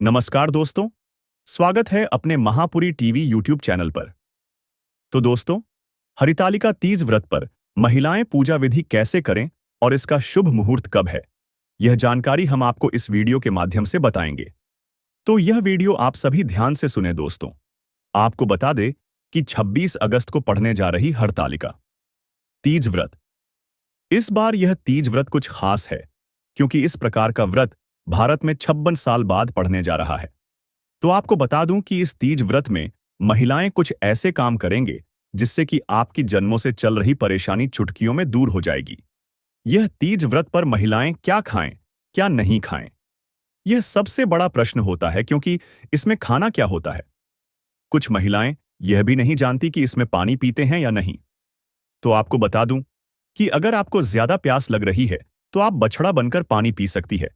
नमस्कार दोस्तों, स्वागत है अपने महापुरी टीवी यूट्यूब चैनल पर। तो दोस्तों, हरितालिका तीज व्रत पर महिलाएं पूजा विधि कैसे करें और इसका शुभ मुहूर्त कब है, यह जानकारी हम आपको इस वीडियो के माध्यम से बताएंगे। तो यह वीडियो आप सभी ध्यान से सुने दोस्तों। आपको बता दे कि 26 अगस्त को पढ़ने जा रही हरतालिका तीज व्रत। इस बार यह तीज व्रत कुछ खास है, क्योंकि इस प्रकार का व्रत भारत में 56 साल बाद पढ़ने जा रहा है। तो आपको बता दूं कि इस तीज व्रत में महिलाएं कुछ ऐसे काम करेंगे जिससे कि आपकी जन्मों से चल रही परेशानी चुटकियों में दूर हो जाएगी। यह तीज व्रत पर महिलाएं क्या खाएं, क्या नहीं खाएं, यह सबसे बड़ा प्रश्न होता है, क्योंकि इसमें खाना क्या होता है। कुछ महिलाएं यह भी नहीं जानती कि इसमें पानी पीते हैं या नहीं। तो आपको बता दूं कि अगर आपको ज्यादा प्यास लग रही है तो आप बछड़ा बनकर पानी पी सकती है,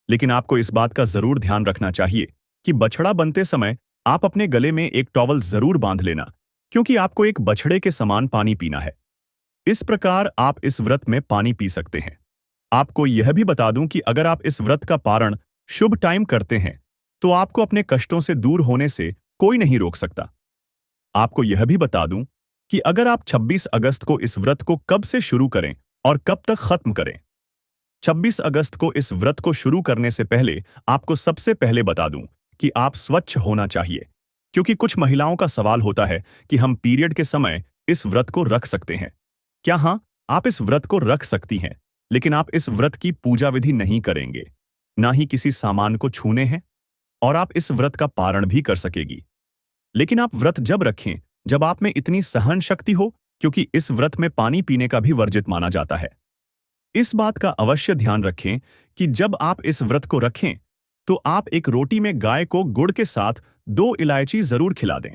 लेकिन आपको इस बात का जरूर ध्यान रखना चाहिए कि बछड़ा बनते समय आप अपने गले में एक टॉवल जरूर बांध लेना, क्योंकि आपको एक बछड़े के समान पानी पीना है। इस प्रकार आप इस व्रत में पानी पी सकते हैं। आपको यह भी बता दूं कि अगर आप इस व्रत का पारण शुभ टाइम करते हैं तो आपको अपने कष्टों से दूर होने से कोई नहीं रोक सकता। आपको यह भी बता दूं कि अगर आप 26 अगस्त को इस व्रत को कब से शुरू करें और कब तक खत्म करें। 26 अगस्त को इस व्रत को शुरू करने से पहले आपको सबसे पहले बता दूं कि आप स्वच्छ होना चाहिए, क्योंकि कुछ महिलाओं का सवाल होता है कि हम पीरियड के समय इस व्रत को रख सकते हैं क्या। हाँ, आप इस व्रत को रख सकती हैं, लेकिन आप इस व्रत की पूजा विधि नहीं करेंगे, ना ही किसी सामान को छूने हैं, और आप इस व्रत का पारण भी कर सकेगी। लेकिन आप व्रत जब रखें जब आप में इतनी सहन शक्ति हो, क्योंकि इस व्रत में पानी पीने का भी वर्जित माना जाता है। इस बात का अवश्य ध्यान रखें कि जब आप इस व्रत को रखें तो आप एक रोटी में गाय को गुड़ के साथ 2 इलायची जरूर खिला दें,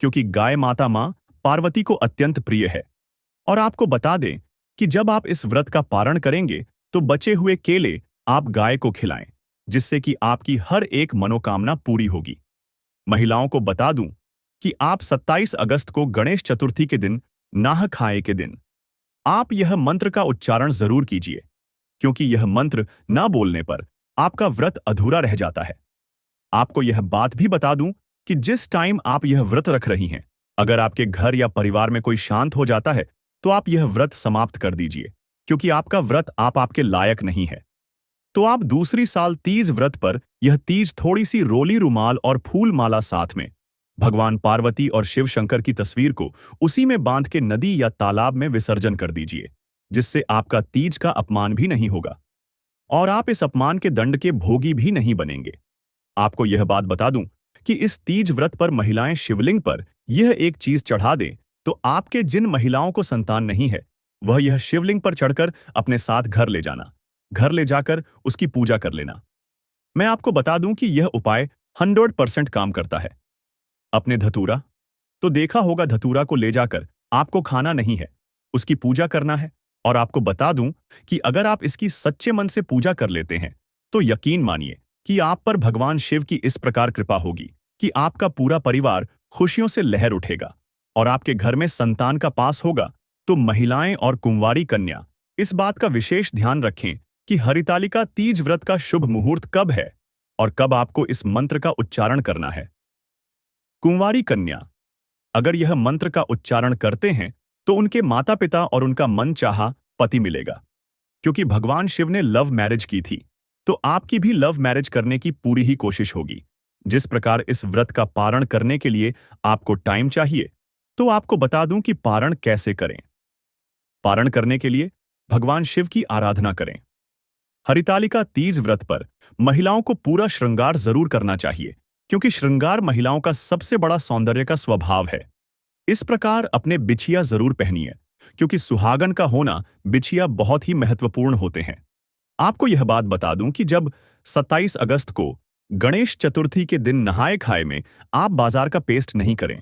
क्योंकि गाय माता मां पार्वती को अत्यंत प्रिय है। और आपको बता दें कि जब आप इस व्रत का पारण करेंगे तो बचे हुए केले आप गाय को खिलाएं, जिससे कि आपकी हर एक मनोकामना पूरी होगी। महिलाओं को बता दूं कि आप 27 अगस्त को गणेश चतुर्थी के दिन, नाह खाए के दिन, आप यह मंत्र का उच्चारण जरूर कीजिए, क्योंकि यह मंत्र ना बोलने पर आपका व्रत अधूरा रह जाता है। आपको यह बात भी बता दूं कि जिस टाइम आप यह व्रत रख रही हैं, अगर आपके घर या परिवार में कोई शांत हो जाता है तो आप यह व्रत समाप्त कर दीजिए, क्योंकि आपका व्रत आपके लायक नहीं है। तो आप दूसरी साल तीज व्रत पर यह तीज थोड़ी सी रोली रुमाल और फूल माला साथ में भगवान पार्वती और शिव शंकर की तस्वीर को उसी में बांध के नदी या तालाब में विसर्जन कर दीजिए, जिससे आपका तीज का अपमान भी नहीं होगा और आप इस अपमान के दंड के भोगी भी नहीं बनेंगे। आपको यह बात बता दूं कि इस तीज व्रत पर महिलाएं शिवलिंग पर यह एक चीज चढ़ा दें, तो आपके जिन महिलाओं को संतान नहीं है वह यह शिवलिंग पर चढ़कर अपने साथ घर ले जाना, घर ले जाकर उसकी पूजा कर लेना। मैं आपको बता दूं कि यह उपाय 100% काम करता है। अपने धतूरा तो देखा होगा, धतूरा को ले जाकर आपको खाना नहीं है, उसकी पूजा करना है। और आपको बता दूं कि अगर आप इसकी सच्चे मन से पूजा कर लेते हैं तो यकीन मानिए कि आप पर भगवान शिव की इस प्रकार कृपा होगी कि आपका पूरा परिवार खुशियों से लहर उठेगा और आपके घर में संतान का पास होगा। तो महिलाएं और कुंवारी कन्या इस बात का विशेष ध्यान रखें कि हरितालिका तीज व्रत का शुभ मुहूर्त कब है और कब आपको इस मंत्र का उच्चारण करना है। कुंवारी कन्या अगर यह मंत्र का उच्चारण करते हैं तो उनके माता पिता और उनका मनचाहा पति मिलेगा, क्योंकि भगवान शिव ने लव मैरिज की थी, तो आपकी भी लव मैरिज करने की पूरी ही कोशिश होगी। जिस प्रकार इस व्रत का पारण करने के लिए आपको टाइम चाहिए, तो आपको बता दूं कि पारण कैसे करें। पारण करने के लिए भगवान शिव की आराधना करें। हरितालिका तीज व्रत पर महिलाओं को पूरा श्रृंगार जरूर करना चाहिए, क्योंकि श्रृंगार महिलाओं का सबसे बड़ा सौंदर्य का स्वभाव है। इस प्रकार अपने बिछिया जरूर पहनिए, क्योंकि सुहागन का होना बिछिया बहुत ही महत्वपूर्ण होते हैं। आपको यह बात बता दूं कि जब 27 अगस्त को गणेश चतुर्थी के दिन नहाए खाए में आप बाजार का पेस्ट नहीं करें,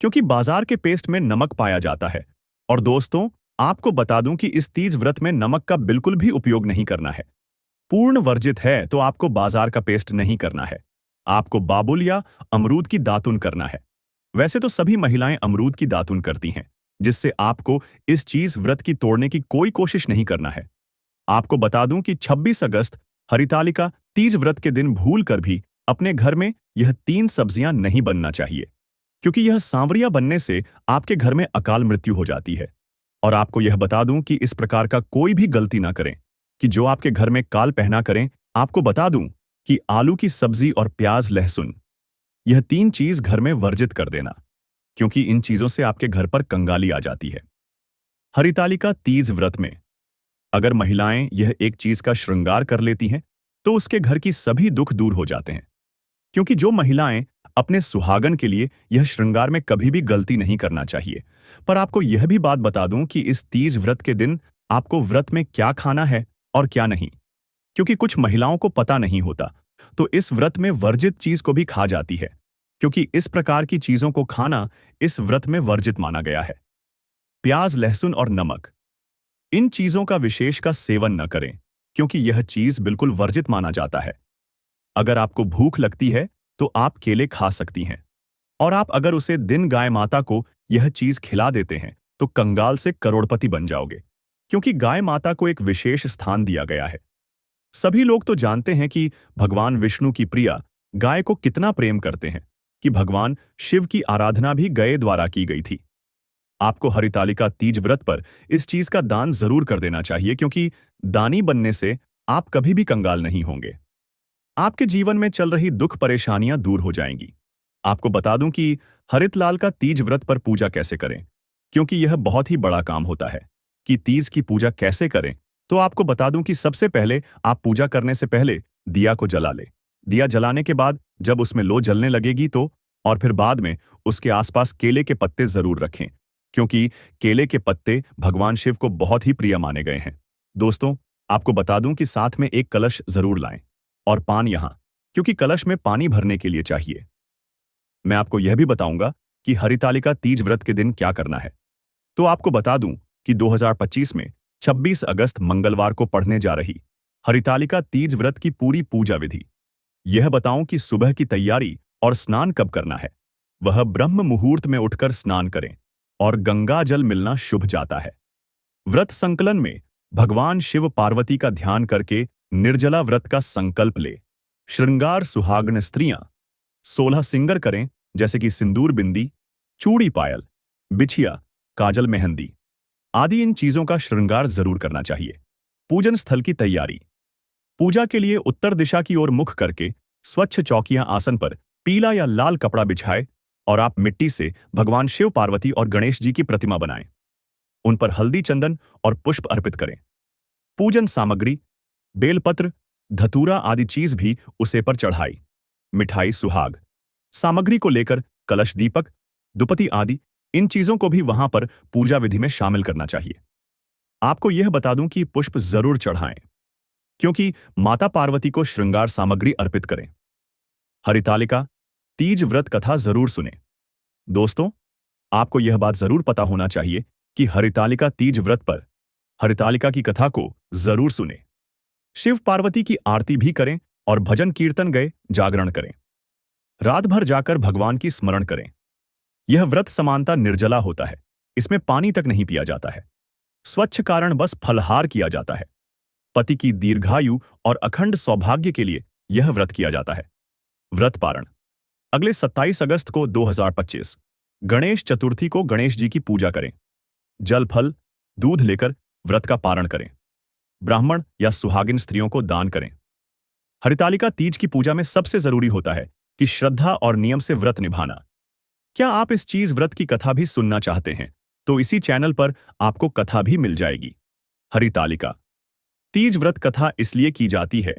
क्योंकि बाजार के पेस्ट में नमक पाया जाता है। और दोस्तों, आपको बता दूं कि इस तीज व्रत में नमक का बिल्कुल भी उपयोग नहीं करना है। पूर्ण वर्जित है, तो आपको बाजार का पेस्ट नहीं करना है। आपको बाबुल या अमरूद की दातुन करना है। वैसे तो सभी महिलाएं अमरूद की दातुन करती हैं, जिससे आपको इस चीज व्रत की तोड़ने की कोई कोशिश नहीं करना है। आपको बता दूं कि 26 अगस्त हरितालिका तीज व्रत के दिन भूल कर भी अपने घर में यह 3 सब्जियां नहीं बनना चाहिए, क्योंकि यह सांवरिया बनने से आपके घर में अकाल मृत्यु हो जाती है। और आपको यह बता दूं कि इस प्रकार का कोई भी गलती ना करें कि जो आपके घर में काल पहना करें। आपको बता दूं कि आलू की सब्जी और प्याज लहसुन, यह 3 चीज घर में वर्जित कर देना, क्योंकि इन चीजों से आपके घर पर कंगाली आ जाती है। हरितालिका तीज व्रत में अगर महिलाएं यह एक चीज का श्रृंगार कर लेती हैं, तो उसके घर की सभी दुख दूर हो जाते हैं। क्योंकि जो महिलाएं अपने सुहागन के लिए यह श्रृंगार में कभी भी गलती नहीं करना चाहिए। पर आपको यह भी बात बता दूं कि इस तीज व्रत के दिन आपको व्रत में क्या खाना है और क्या नहीं, क्योंकि कुछ महिलाओं को पता नहीं होता, तो इस व्रत में वर्जित चीज को भी खा जाती है, क्योंकि इस प्रकार की चीजों को खाना इस व्रत में वर्जित माना गया है। प्याज लहसुन और नमक, इन चीजों का विशेष का सेवन न करें, क्योंकि यह चीज बिल्कुल वर्जित माना जाता है। अगर आपको भूख लगती है तो आप केले खा सकती हैं, और आप अगर उसे दिन गाय माता को यह चीज खिला देते हैं तो कंगाल से करोड़पति बन जाओगे, क्योंकि गाय माता को एक विशेष स्थान दिया गया है। सभी लोग तो जानते हैं कि भगवान विष्णु की प्रिया गाय को कितना प्रेम करते हैं, कि भगवान शिव की आराधना भी गाय द्वारा की गई थी। आपको हरितालिका तीज व्रत पर इस चीज का दान जरूर कर देना चाहिए, क्योंकि दानी बनने से आप कभी भी कंगाल नहीं होंगे। आपके जीवन में चल रही दुख परेशानियां दूर हो जाएंगी। आपको बता दूं कि हरितलाल का तीज व्रत पर पूजा कैसे करें, क्योंकि यह बहुत ही बड़ा काम होता है। कि तीज की पूजा कैसे करें, तो आपको बता दूं कि सबसे पहले आप पूजा करने से पहले दिया को जला ले। दिया जलाने के बाद जब उसमें लो जलने लगेगी तो, और फिर बाद में उसके आसपास केले के पत्ते जरूर रखें, क्योंकि केले के पत्ते भगवान शिव को बहुत ही प्रिय माने गए हैं। दोस्तों, आपको बता दूं कि साथ में एक कलश जरूर लाएं, और पान यहां, क्योंकि कलश में पानी भरने के लिए चाहिए। मैं आपको यह भी बताऊंगा कि हरितालिका तीज व्रत के दिन क्या करना है। तो आपको बता दूं कि 2025 में 26 अगस्त मंगलवार को पढ़ने जा रही हरितालिका तीज व्रत की पूरी पूजा विधि यह बताऊं कि सुबह की तैयारी और स्नान कब करना है। वह ब्रह्म मुहूर्त में उठकर स्नान करें, और गंगा जल मिलना शुभ जाता है। व्रत संकलन में भगवान शिव पार्वती का ध्यान करके निर्जला व्रत का संकल्प ले। श्रृंगार सुहागन स्त्रियां 16 सिंगर करें, जैसे कि सिंदूर बिंदी, चूड़ी पायल, बिछिया, काजल मेहंदी आदि। इन चीजों का श्रृंगार जरूर करना चाहिए। पूजन स्थल की तैयारी, पूजा के लिए उत्तर दिशा की ओर मुख करके स्वच्छ चौकियां आसन पर पीला या लाल कपड़ा बिछाए, और आप मिट्टी से भगवान शिव पार्वती और गणेश जी की प्रतिमा बनाएं। उन पर हल्दी चंदन और पुष्प अर्पित करें। पूजन सामग्री बेलपत्र, धतूरा आदि चीज भी उसे पर चढ़ाई। मिठाई सुहाग सामग्री को लेकर कलश दीपक दुपति आदि इन चीजों को भी वहां पर पूजा विधि में शामिल करना चाहिए। आपको यह बता दूं कि पुष्प जरूर चढ़ाएं, क्योंकि माता पार्वती को श्रृंगार सामग्री अर्पित करें। हरितालिका तीज व्रत कथा जरूर सुने। दोस्तों, आपको यह बात जरूर पता होना चाहिए कि हरितालिका तीज व्रत पर हरितालिका की कथा को जरूर सुने। शिव पार्वती की आरती भी करें, और भजन कीर्तन गए जागरण करें। रात भर जाकर भगवान की स्मरण करें। यह व्रत समानता निर्जला होता है, इसमें पानी तक नहीं पिया जाता है। स्वच्छ कारण बस फलहार किया जाता है। पति की दीर्घायु और अखंड सौभाग्य के लिए यह व्रत किया जाता है। व्रत पारण अगले 27 अगस्त को 2025 गणेश चतुर्थी को गणेश जी की पूजा करें। जल फल दूध लेकर व्रत का पारण करें। ब्राह्मण या सुहागिन स्त्रियों को दान करें। हरितालिका तीज की पूजा में सबसे जरूरी होता है कि श्रद्धा और नियम से व्रत निभाना। क्या आप इस चीज व्रत की कथा भी सुनना चाहते हैं, तो इसी चैनल पर आपको कथा भी मिल जाएगी। हरितालिका तीज व्रत कथा इसलिए की जाती है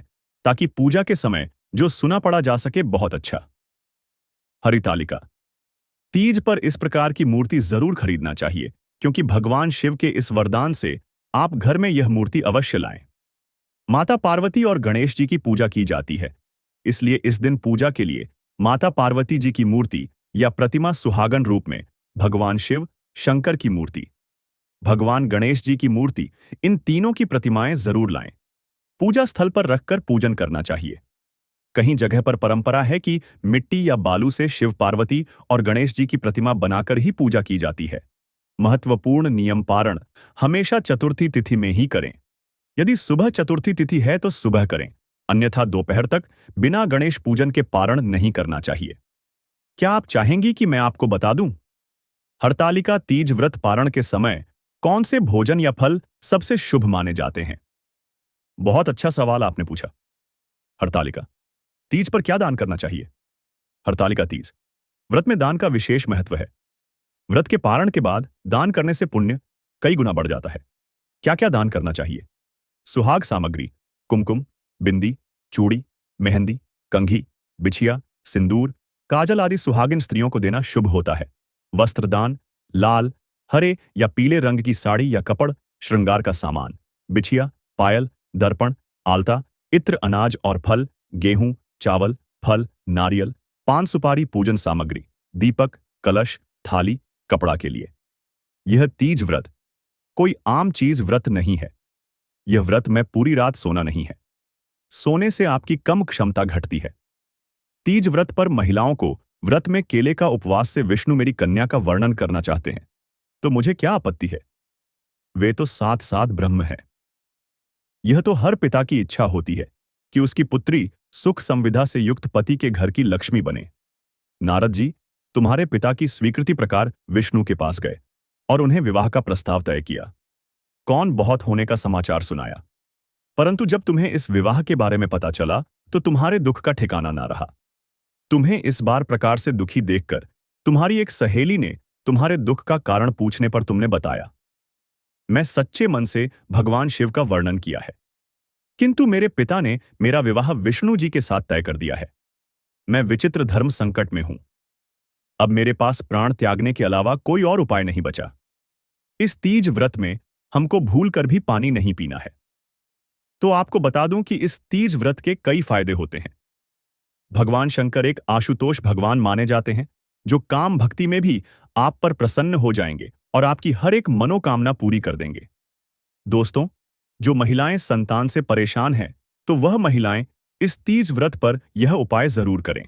ताकि पूजा के समय जो सुना पड़ा जा सके, बहुत अच्छा। हरितालिका तीज पर इस प्रकार की मूर्ति जरूर खरीदना चाहिए, क्योंकि भगवान शिव के इस वरदान से आप घर में यह मूर्ति अवश्य लाएं। माता पार्वती और गणेश जी की पूजा की जाती है, इसलिए इस दिन पूजा के लिए माता पार्वती जी की मूर्ति या प्रतिमा सुहागन रूप में, भगवान शिव शंकर की मूर्ति, भगवान गणेश जी की मूर्ति, इन तीनों की प्रतिमाएं जरूर लाएं। पूजा स्थल पर रखकर पूजन करना चाहिए। कहीं जगह पर परंपरा है कि मिट्टी या बालू से शिव पार्वती और गणेश जी की प्रतिमा बनाकर ही पूजा की जाती है। महत्वपूर्ण नियम पारण हमेशा चतुर्थी तिथि में ही करें। यदि सुबह चतुर्थी तिथि है तो सुबह करें, अन्यथा दोपहर तक बिना गणेश पूजन के पारण नहीं करना चाहिए। क्या आप चाहेंगी कि मैं आपको बता दूं? हरतालिका तीज व्रत पारण के समय कौन से भोजन या फल सबसे शुभ माने जाते हैं? बहुत अच्छा सवाल आपने पूछा। हरतालिका तीज पर क्या दान करना चाहिए? हरतालिका तीज व्रत में दान का विशेष महत्व है। व्रत के पारण के बाद दान करने से पुण्य कई गुना बढ़ जाता है। क्या क्या दान करना चाहिए? सुहाग सामग्री, कुमकुम, बिंदी, चूड़ी, मेहंदी, कंघी, बिछिया, सिंदूर, काजल आदि सुहागिन स्त्रियों को देना शुभ होता है। वस्त्रदान, लाल, हरे या पीले रंग की साड़ी या कपड़, श्रृंगार का सामान, बिछिया, पायल, दर्पण, आलता, इत्र, अनाज और फल, गेहूं, चावल, फल, नारियल, पान सुपारी, पूजन सामग्री, दीपक, कलश, थाली, कपड़ा के लिए। यह तीज व्रत कोई आम चीज व्रत नहीं है। यह व्रत में पूरी रात सोना नहीं है। सोने से आपकी कम क्षमता घटती है। तीज व्रत पर महिलाओं को व्रत में केले का उपवास से विष्णु मेरी कन्या का वर्णन करना चाहते हैं, तो मुझे क्या आपत्ति है? वे तो साथ साथ ब्रह्म है। यह तो हर पिता की इच्छा होती है कि उसकी पुत्री सुख संविदा से युक्त पति के घर की लक्ष्मी बने। नारद जी तुम्हारे पिता की स्वीकृति प्रकार विष्णु के पास गए और उन्हें विवाह का प्रस्ताव तय किया। कौन बहुत होने का समाचार सुनाया, परंतु जब तुम्हें इस विवाह के बारे में पता चला तो तुम्हारे दुख का ठिकाना ना रहा। तुम्हें इस बार प्रकार से दुखी देखकर तुम्हारी एक सहेली ने तुम्हारे दुख का कारण पूछने पर तुमने बताया, मैं सच्चे मन से भगवान शिव का वर्णन किया है, किंतु मेरे पिता ने मेरा विवाह विष्णु जी के साथ तय कर दिया है। मैं विचित्र धर्म संकट में हूं। अब मेरे पास प्राण त्यागने के अलावा कोई और उपाय नहीं बचा। इस तीज व्रत में हमको भूल कर भी पानी नहीं पीना है। तो आपको बता दूं कि इस तीज व्रत के कई फायदे होते हैं। भगवान शंकर एक आशुतोष भगवान माने जाते हैं, जो काम भक्ति में भी आप पर प्रसन्न हो जाएंगे और आपकी हर एक मनोकामना पूरी कर देंगे। दोस्तों, जो महिलाएं संतान से परेशान हैं, तो वह महिलाएं इस तीज व्रत पर यह उपाय जरूर करें।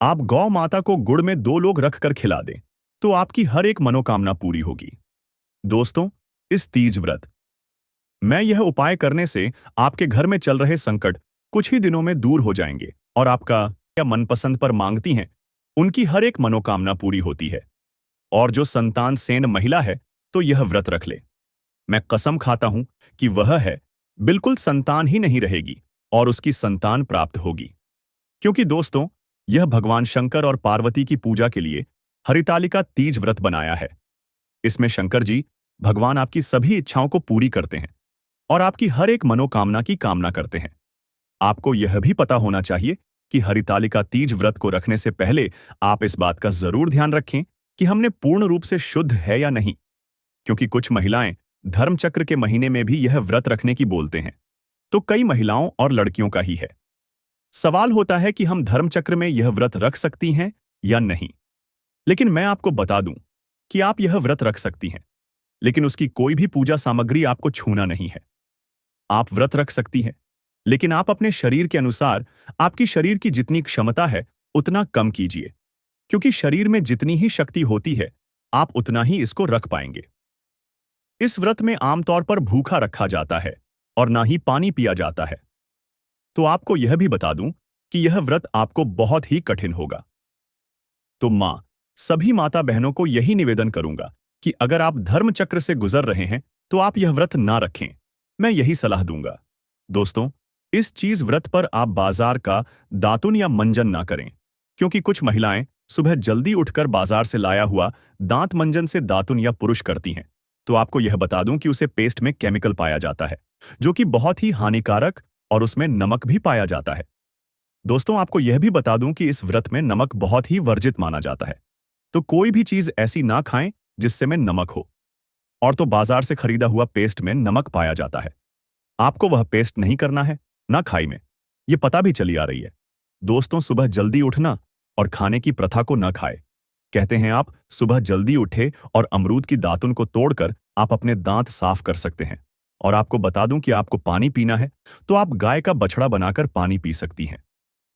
आप गौ माता को गुड़ में 2 लोग रखकर खिला दें, तो आपकी हर एक मनोकामना पूरी होगी। दोस्तों, इस तीज व्रत में यह उपाय करने से आपके घर में चल रहे संकट कुछ ही दिनों में दूर हो जाएंगे और आपका क्या मनपसंद पर मांगती हैं, उनकी हर एक मनोकामना पूरी होती है। और जो संतान सेन महिला है, तो यह व्रत रख ले। मैं कसम खाता हूं कि वह है बिल्कुल संतान ही नहीं रहेगी और उसकी संतान प्राप्त होगी। क्योंकि दोस्तों, यह भगवान शंकर और पार्वती की पूजा के लिए हरितालिका तीज व्रत बनाया है। इसमें शंकर जी भगवान आपकी सभी इच्छाओं को पूरी करते हैं और आपकी हर एक मनोकामना की कामना करते हैं। आपको यह भी पता होना चाहिए कि हरितालिका तीज व्रत को रखने से पहले आप इस बात का जरूर ध्यान रखें कि हमने पूर्ण रूप से शुद्ध है या नहीं, क्योंकि कुछ महिलाएं धर्मचक्र के महीने में भी यह व्रत रखने की बोलते हैं, तो कई महिलाओं और लड़कियों का ही है। सवाल होता है कि हम धर्मचक्र में यह व्रत रख सकती हैं या नहीं। लेकिन मैं आपको बता दूं कि आप यह व्रत रख सकती हैं, लेकिन उसकी कोई भी पूजा सामग्री आपको छूना नहीं है। आप व्रत रख सकती हैं, लेकिन आप अपने शरीर के अनुसार आपकी शरीर की जितनी क्षमता है उतना कम कीजिए, क्योंकि शरीर में जितनी ही शक्ति होती है आप उतना ही इसको रख पाएंगे। इस व्रत में आमतौर पर भूखा रखा जाता है और ना ही पानी पिया जाता है। तो आपको यह भी बता दूं कि यह व्रत आपको बहुत ही कठिन होगा। तो सभी माता बहनों को यही निवेदन करूंगा कि अगर आप धर्मचक्र से गुजर रहे हैं तो आप यह व्रत ना रखें। मैं यही सलाह दूंगा। दोस्तों, इस चीज व्रत पर आप बाजार का दातुन या मंजन ना करें, क्योंकि कुछ महिलाएं सुबह जल्दी उठकर बाजार से लाया हुआ दांत मंजन से दातुन या पुरुष करती हैं। तो आपको यह बता दूं कि उसे पेस्ट में केमिकल पाया जाता है, जो कि बहुत ही हानिकारक, और उसमें नमक भी पाया जाता है। दोस्तों, आपको यह भी बता दूं कि इस व्रत में नमक बहुत ही वर्जित माना जाता है। तो कोई भी चीज ऐसी ना खाएं जिससे में नमक हो। और तो बाजार से खरीदा हुआ पेस्ट में नमक पाया जाता है। आपको वह पेस्ट नहीं करना है, ना खाई में। ये पता भी चली आ रही है। दोस्तों, सुबह जल्दी उठना और खाने की प्रथा को न खाए। कहते हैं आप सुबह जल्दी उठे और अमरूद की दातुन को तोड़कर आप अपने दांत साफ कर सकते हैं। और आपको बता दूं कि आपको पानी पीना है तो आप गाय का बछड़ा बनाकर पानी पी सकती हैं।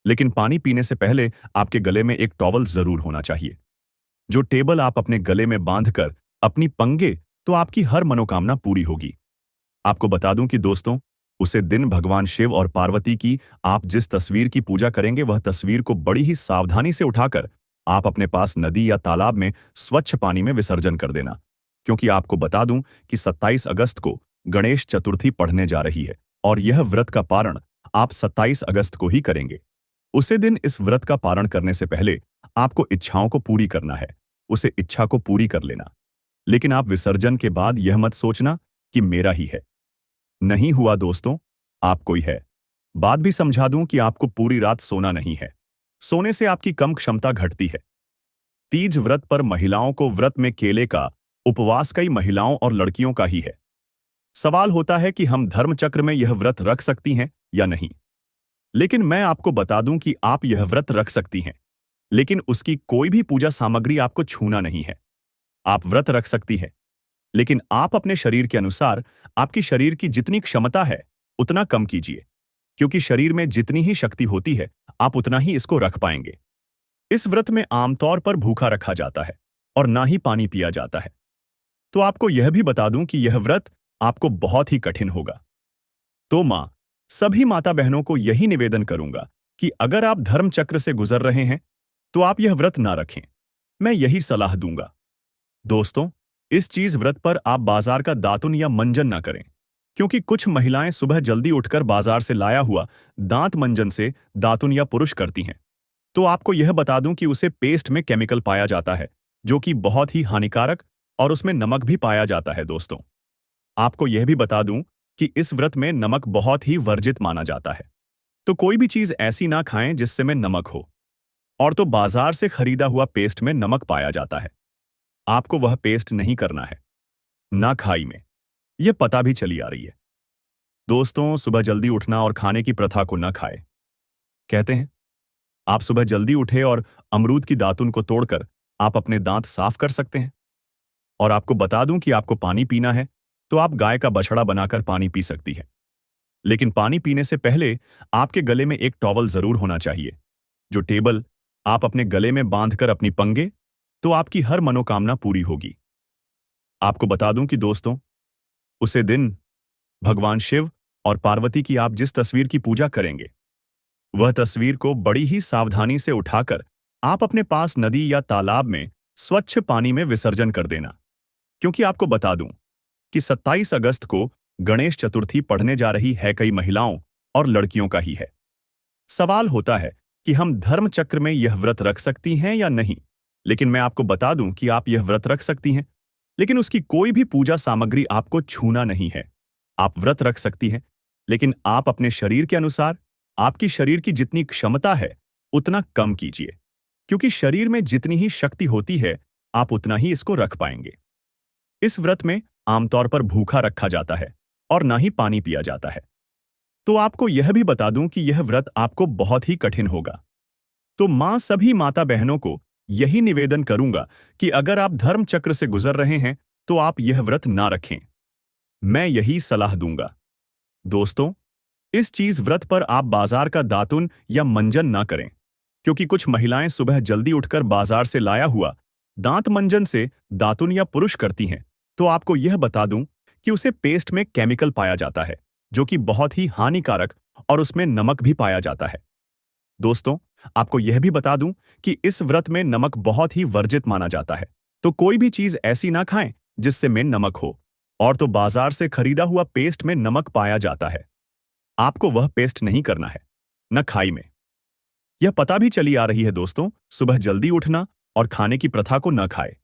लेकिन पानी पीने से पहले आपके गले में एक टॉवल जरूर होना चाहिए। जो टेबल आप अपने गले में बांधकर अपनी पंगे तो आपकी हर मनोकामना पूरी होगी। आपको बता दूं कि दोस्तों, उसे दिन भगवान शिव और पार्वती की आप जिस तस्वीर की पूजा करेंगे वह तस्वीर को बड़ी ही सावधानी से उठाकर आप अपने पास नदी या तालाब में स्वच्छ पानी में विसर्जन कर देना। क्योंकि आपको बता दूं कि 27 अगस्त को गणेश चतुर्थी पड़ने जा रही है और यह व्रत का पारण आप 27 अगस्त को ही करेंगे। उसे दिन इस व्रत का पारण करने से पहले आपको इच्छाओं को पूरी करना है। उसे इच्छा को पूरी कर लेना। लेकिन आप विसर्जन के बाद यह मत सोचना कि मेरा ही है। नहीं हुआ दोस्तों, आपको ही है। बात भी समझा दूं कि आपको पूरी रात सोना नहीं है। सोने से आपकी कम क्षमता घटती है। तीज व्रत पर महिलाओं को व्रत में केले का उपवास कई महिलाओं और लड़कियों का ही है। सवाल होता है कि हम धर्मचक्र में यह व्रत रख सकती हैं या नहीं। लेकिन मैं आपको बता दूं कि आप यह व्रत रख सकती हैं, लेकिन उसकी कोई भी पूजा सामग्री आपको छूना नहीं है। आप व्रत रख सकती हैं, लेकिन आप अपने शरीर के अनुसार आपकी शरीर की जितनी क्षमता है उतना कम कीजिए, क्योंकि शरीर में जितनी ही शक्ति होती है आप उतना ही इसको रख पाएंगे। इस व्रत में आमतौर पर भूखा रखा जाता है और ना ही पानी पिया जाता है। तो आपको यह भी बता दूं कि यह व्रत आपको बहुत ही कठिन होगा। तो सभी माता बहनों को यही निवेदन करूंगा कि अगर आप धर्म चक्र से गुजर रहे हैं तो आप यह व्रत ना रखें। मैं यही सलाह दूंगा। दोस्तों, इस चीज व्रत पर आप बाजार का दातुन या मंजन ना करें, क्योंकि कुछ महिलाएं सुबह जल्दी उठकर बाजार से लाया हुआ दांत मंजन से दातुन या पुरुष करती हैं। तो आपको यह बता दूं कि उसे पेस्ट में केमिकल पाया जाता है, जो कि बहुत ही हानिकारक, और उसमें नमक भी पाया जाता है। दोस्तों, आपको यह भी बता दूं कि इस व्रत में नमक बहुत ही वर्जित माना जाता है। तो कोई भी चीज ऐसी ना खाएं जिससे में नमक हो। और तो बाजार से खरीदा हुआ पेस्ट में नमक पाया जाता है। आपको वह पेस्ट नहीं करना है, ना खाई में। यह पता भी चली आ रही है। दोस्तों, सुबह जल्दी उठना और खाने की प्रथा को न खाए। कहते हैं आप सुबह जल्दी उठे और अमरूद की दातुन को तोड़कर आप अपने दांत साफ कर सकते हैं। और आपको बता दूं कि आपको पानी पीना है तो आप गाय का बछड़ा बनाकर पानी पी सकती है। लेकिन पानी पीने से पहले आपके गले में एक टॉवल जरूर होना चाहिए। जो टेबल आप अपने गले में बांधकर अपनी पंगे तो आपकी हर मनोकामना पूरी होगी। आपको बता दूं कि दोस्तों, उसे दिन भगवान शिव और पार्वती की आप जिस तस्वीर की पूजा करेंगे वह तस्वीर को बड़ी ही सावधानी से उठाकर आप अपने पास नदी या तालाब में स्वच्छ पानी में विसर्जन कर देना। क्योंकि आपको बता दूं कि 27 अगस्त को गणेश चतुर्थी पड़ने जा रही है कई महिलाओं और लड़कियों का ही है। सवाल होता है कि हम धर्म चक्र में यह व्रत रख सकती हैं या नहीं। लेकिन मैं आपको बता दूं कि आप यह व्रत रख सकती हैं, लेकिन उसकी कोई भी पूजा सामग्री आपको छूना नहीं है। आप व्रत रख सकती हैं, लेकिन आप अपने शरीर के अनुसार आपकी शरीर की जितनी क्षमता है उतना कम कीजिए, क्योंकि शरीर में जितनी ही शक्ति होती है आप उतना ही इसको रख पाएंगे। इस व्रत में आमतौर पर भूखा रखा जाता है और ना ही पानी पिया जाता है। तो आपको यह भी बता दूं कि यह व्रत आपको बहुत ही कठिन होगा। तो सभी माता बहनों को यही निवेदन करूंगा कि अगर आप धर्म चक्र से गुजर रहे हैं तो आप यह व्रत ना रखें। मैं यही सलाह दूंगा। दोस्तों, इस चीज व्रत पर आप बाजार का दातुन या मंजन ना करें, क्योंकि कुछ महिलाएं सुबह जल्दी उठकर बाजार से लाया हुआ दांत मंजन से दातुन या पुरुष करती हैं। तो आपको यह बता दूं कि उसे पेस्ट में केमिकल पाया जाता है, जो कि बहुत ही हानिकारक, और उसमें नमक भी पाया जाता है। दोस्तों, आपको यह भी बता दूं कि इस व्रत में नमक बहुत ही वर्जित माना जाता है। तो कोई भी चीज ऐसी ना खाएं जिससे में नमक हो। और तो बाजार से खरीदा हुआ पेस्ट में नमक पाया जाता है। आपको वह पेस्ट नहीं करना है, न खाई में। यह पता भी चली आ रही है दोस्तों, सुबह जल्दी उठना और खाने की प्रथा को न खाए।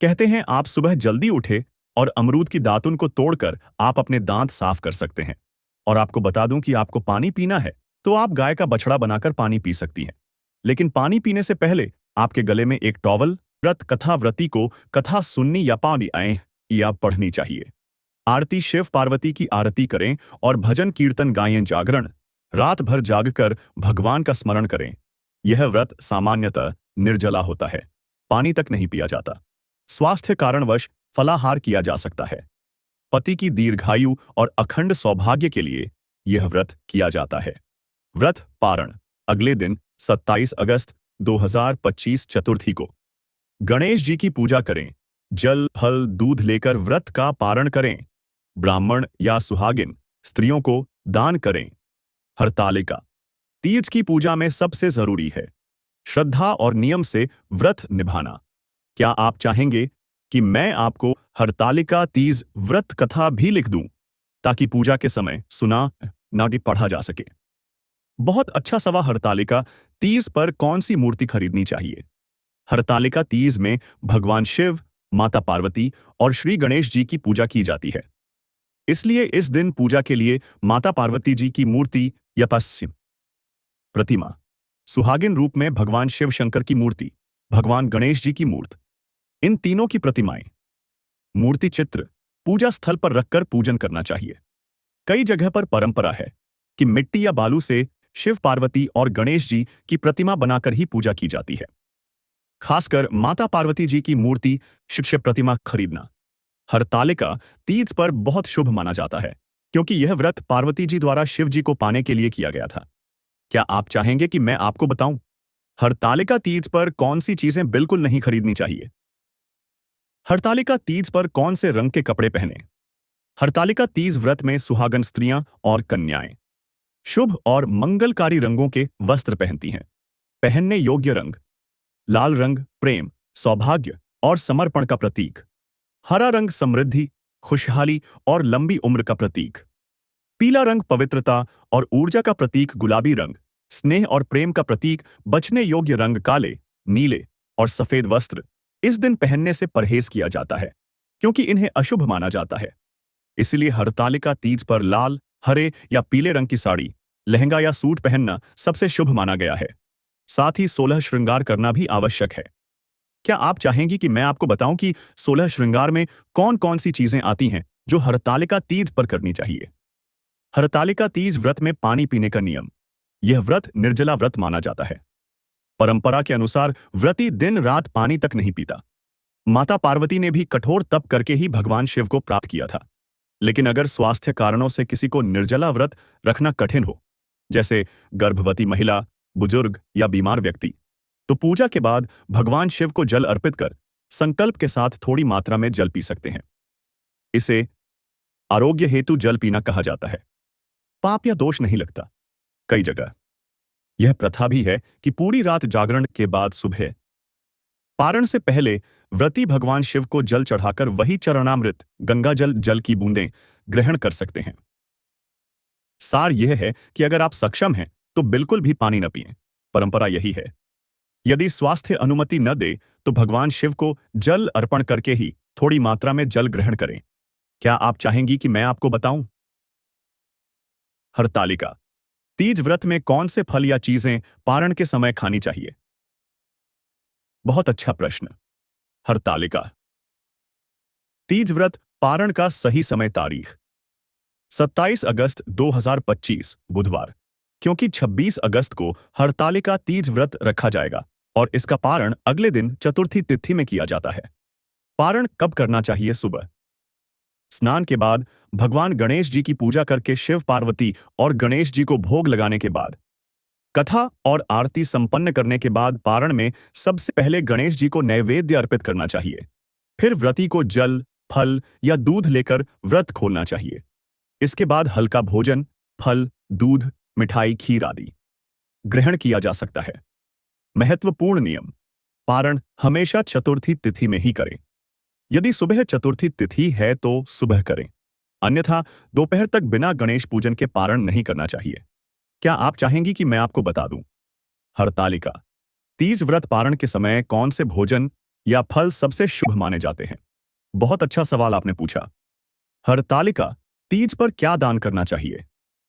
कहते हैं आप सुबह जल्दी उठे और अमरूद की दातुन को तोड़कर आप अपने दांत साफ कर सकते हैं। और आपको बता दूं कि आपको पानी पीना है तो आप गाय का बछड़ा बनाकर पानी पी सकती हैं। लेकिन पानी पीने से पहले आपके गले में एक टॉवल व्रत कथा व्रती को कथा सुननी या पानी आए या पढ़नी चाहिए। आरती शिव पार्वती की आरती करें और भजन कीर्तन गाएं। जागरण रात भर जागकर भगवान का स्मरण करें। यह व्रत सामान्यतः निर्जला होता है, पानी तक नहीं पिया जाता। स्वास्थ्य कारणवश फलाहार किया जा सकता है। पति की दीर्घायु और अखंड सौभाग्य के लिए यह व्रत किया जाता है। व्रत पारण अगले दिन 27 अगस्त 2025 चतुर्थी को गणेश जी की पूजा करें। जल फल दूध लेकर व्रत का पारण करें। ब्राह्मण या सुहागिन स्त्रियों को दान करें। हरतालिका तीज की पूजा में सबसे जरूरी है श्रद्धा और नियम से व्रत निभाना। क्या आप चाहेंगे कि मैं आपको हरतालिका तीज व्रत कथा भी लिख दूं ताकि पूजा के समय सुना ना कि पढ़ा जा सके? बहुत अच्छा सवाल। हरतालिका तीज पर कौन सी मूर्ति खरीदनी चाहिए? हरतालिका तीज में भगवान शिव, माता पार्वती और श्री गणेश जी की पूजा की जाती है। इसलिए इस दिन पूजा के लिए माता पार्वती जी की मूर्ति या पश्चिम प्रतिमा, सुहागिन रूप में भगवान शिव शंकर की मूर्ति, भगवान गणेश जी की मूर्ति, इन तीनों की प्रतिमाएं, मूर्ति चित्र पूजा स्थल पर रखकर पूजन करना चाहिए। कई जगह पर परंपरा है कि मिट्टी या बालू से शिव, पार्वती और गणेश जी की प्रतिमा बनाकर ही पूजा की जाती है। खासकर माता पार्वती जी की मूर्ति शिव प्रतिमा खरीदना हरतालिका तीज पर बहुत शुभ माना जाता है, क्योंकि यह व्रत पार्वती जी द्वारा शिव जी को पाने के लिए किया गया था। क्या आप चाहेंगे कि मैं आपको बताऊं हरतालिका तीज पर कौन सी चीजें बिल्कुल नहीं खरीदनी चाहिए? हरतालिका तीज पर कौन से रंग के कपड़े पहने? हरतालिका तीज व्रत में सुहागन स्त्रियां और कन्याएं शुभ और मंगलकारी रंगों के वस्त्र पहनती हैं। पहनने योग्य रंग: लाल रंग प्रेम, सौभाग्य और समर्पण का प्रतीक। हरा रंग समृद्धि, खुशहाली और लंबी उम्र का प्रतीक। पीला रंग पवित्रता और ऊर्जा का प्रतीक। गुलाबी रंग स्नेह और प्रेम का प्रतीक। बचने योग्य रंग काले, नीले और सफेद वस्त्र इस दिन पहनने से परहेज किया जाता है, क्योंकि इन्हें अशुभ माना जाता है। इसलिए हरतालिका तीज पर लाल, हरे या पीले रंग की साड़ी, लहंगा या सूट पहनना सबसे शुभ माना गया है। साथ ही 16 श्रृंगार करना भी आवश्यक है। क्या आप चाहेंगी कि मैं आपको बताऊं कि 16 श्रृंगार में कौन कौन सी चीजें आती हैं जो हरतालिका तीज पर करनी चाहिए? हरतालिका तीज व्रत में पानी पीने का नियम: यह व्रत निर्जला व्रत माना जाता है। परंपरा के अनुसार व्रती दिन रात पानी तक नहीं पीता। माता पार्वती ने भी कठोर तप करके ही भगवान शिव को प्राप्त किया था। लेकिन अगर स्वास्थ्य कारणों से किसी को निर्जला व्रत रखना कठिन हो, जैसे गर्भवती महिला, बुजुर्ग या बीमार व्यक्ति, तो पूजा के बाद भगवान शिव को जल अर्पित कर संकल्प के साथ थोड़ी मात्रा में जल पी सकते हैं। इसे आरोग्य हेतु जल पीना कहा जाता है। पाप या दोष नहीं लगता। कई जगह यह प्रथा भी है कि पूरी रात जागरण के बाद सुबह पारण से पहले व्रती भगवान शिव को जल चढ़ाकर वही चरणामृत, गंगा जल की बूंदें ग्रहण कर सकते हैं। सार यह है कि अगर आप सक्षम हैं तो बिल्कुल भी पानी न पिएं। परंपरा यही है। यदि स्वास्थ्य अनुमति न दे तो भगवान शिव को जल अर्पण करके ही थोड़ी मात्रा में जल ग्रहण करें। क्या आप चाहेंगी कि मैं आपको बताऊं हरतालिका तीज व्रत में कौन से फल या चीजें पारण के समय खानी चाहिए? बहुत अच्छा प्रश्न। हरतालिका तीज व्रत पारण का सही समय तारीख: 27 अगस्त 2025 बुधवार, क्योंकि 26 अगस्त को हरतालिका तीज व्रत रखा जाएगा और इसका पारण अगले दिन चतुर्थी तिथि में किया जाता है। पारण कब करना चाहिए? सुबह स्नान के बाद, भगवान गणेश जी की पूजा करके शिव, पार्वती और गणेश जी को भोग लगाने के बाद, कथा और आरती संपन्न करने के बाद पारण में सबसे पहले गणेश जी को नैवेद्य अर्पित करना चाहिए। फिर व्रती को जल, फल या दूध लेकर व्रत खोलना चाहिए। इसके बाद हल्का भोजन, फल, दूध, मिठाई, खीर आदि ग्रहण किया जा सकता है। महत्वपूर्ण नियम: पारण हमेशा चतुर्थी तिथि में ही करें। यदि सुबह चतुर्थी तिथि है तो सुबह करें, अन्यथा दोपहर तक बिना गणेश पूजन के पारण नहीं करना चाहिए। क्या आप चाहेंगी कि मैं आपको बता दूं हरतालिका तीज व्रत पारण के समय कौन से भोजन या फल सबसे शुभ माने जाते हैं? बहुत अच्छा सवाल आपने पूछा। हरतालिका तीज पर क्या दान करना चाहिए?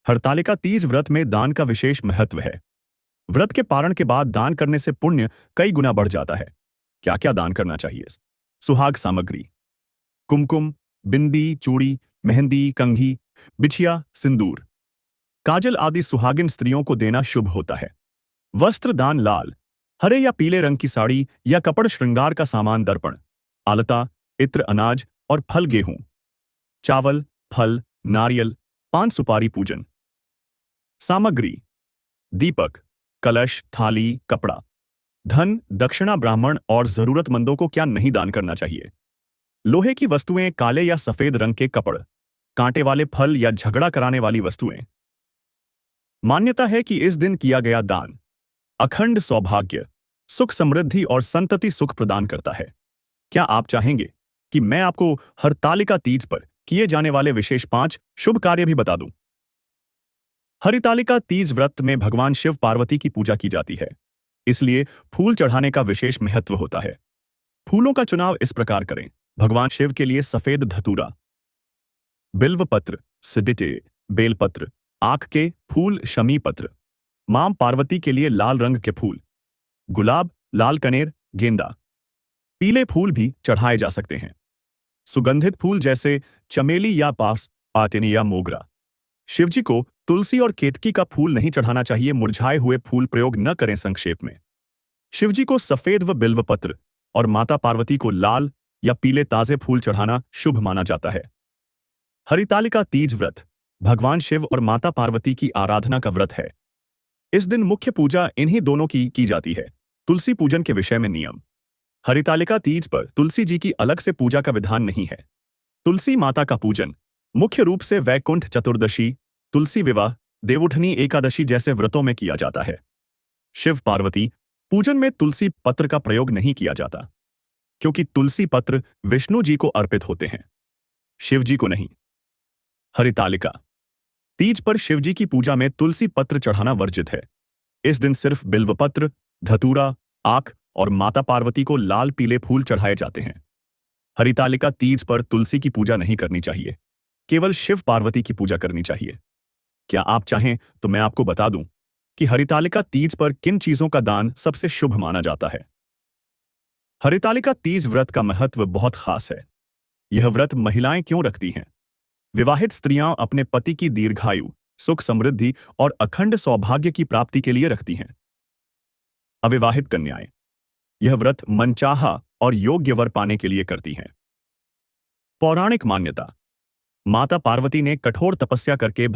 हरतालिका तीज व्रत में दान का विशेष महत्व है। व्रत के पारण के बाद दान करने से पुण्य कई गुना बढ़ जाता है। क्या क्या दान करना चाहिए? सुहाग सामग्री: कुमकुम, बिंदी, चूड़ी, मेहंदी, कंघी, बिछिया, सिंदूर, काजल आदि सुहागिन स्त्रियों को देना शुभ होता है। वस्त्र दान: लाल, हरे या पीले रंग की साड़ी या कपड़, श्रृंगार का सामान, दर्पण, आलता, इत्र, अनाज और फल, गेहूं, चावल, फल, नारियल, पान, सुपारी, पूजन सामग्री: दीपक, कलश, थाली, कपड़ा। धन, दक्षिणा ब्राह्मण और जरूरतमंदों को क्या नहीं दान करना चाहिए? लोहे की वस्तुएं, काले या सफेद रंग के कपड़, कांटे वाले फल या झगड़ा कराने वाली वस्तुएं, मान्यता है कि इस दिन किया गया दान अखंड सौभाग्य, सुख समृद्धि और संतति सुख प्रदान करता है। क्या आप चाहेंगे कि मैं आपको हरतालिका तीज पर किए जाने वाले विशेष 5 शुभ कार्य भी बता दूं? हरितालिका तीज व्रत में भगवान शिव पार्वती की पूजा की जाती है, इसलिए फूल चढ़ाने का विशेष महत्व होता है। फूलों का चुनाव इस प्रकार करें। भगवान शिव के लिए सफेद धतूरा, बिल्व पत्र, सिडिटे, बेलपत्र, आक के फूल, शमी पत्र। मां पार्वती के लिए लाल रंग के फूल, गुलाब, लाल कनेर, गेंदा। पीले फूल भी चढ़ाए जा सकते हैं। सुगंधित फूल जैसे चमेली या पास, पातिनी या मोगरा। शिवजी को तुलसी और केतकी का फूल नहीं चढ़ाना चाहिए। मुरझाए हुए फूल प्रयोग न करें। संक्षेप में, शिवजी को सफेद व बिल्व पत्र और माता पार्वती को लाल या पीले ताजे फूल चढ़ाना शुभ माना जाता है। हरितालिका तीज व्रत भगवान शिव और माता पार्वती की आराधना का व्रत है। इस दिन मुख्य पूजा इन्हीं दोनों की जाती है। तुलसी पूजन के विषय में नियम। हरितालिका तीज पर तुलसी जी की अलग से पूजा का विधान नहीं है। तुलसी माता का पूजन मुख्य रूप से वैकुंठ चतुर्दशी, तुलसी विवाह, देवउठनी एकादशी जैसे व्रतों में किया जाता है। शिव पार्वती पूजन में तुलसी पत्र का प्रयोग नहीं किया जाता, क्योंकि तुलसी पत्र विष्णु जी को अर्पित होते हैं, शिव जी को नहीं। हरितालिका तीज पर शिवजी की पूजा में तुलसी पत्र चढ़ाना वर्जित है। इस दिन सिर्फ बिल्व पत्र, धतूरा, आक और माता पार्वती को लाल पीले फूल चढ़ाए जाते हैं। हरितालिका तीज पर तुलसी की पूजा नहीं करनी चाहिए, केवल शिव पार्वती की पूजा करनी चाहिए। क्या आप चाहें तो मैं आपको बता दूं कि हरितालिका तीज पर किन चीजों का दान सबसे शुभ माना जाता है। हरितालिका तीज व्रत का महत्व बहुत खास है। यह व्रत महिलाएं क्यों रखती हैं? विवाहित स्त्रियां अपने पति की दीर्घायु, सुख समृद्धि और अखंड सौभाग्य की प्राप्ति के लिए रखती हैं। अविवाहित कन्याएं यह व्रत मनचाहा और योग्य वर पाने के लिए करती हैं। पौराणिक मान्यता। माता पार्वती ने कठोर तपस्या करके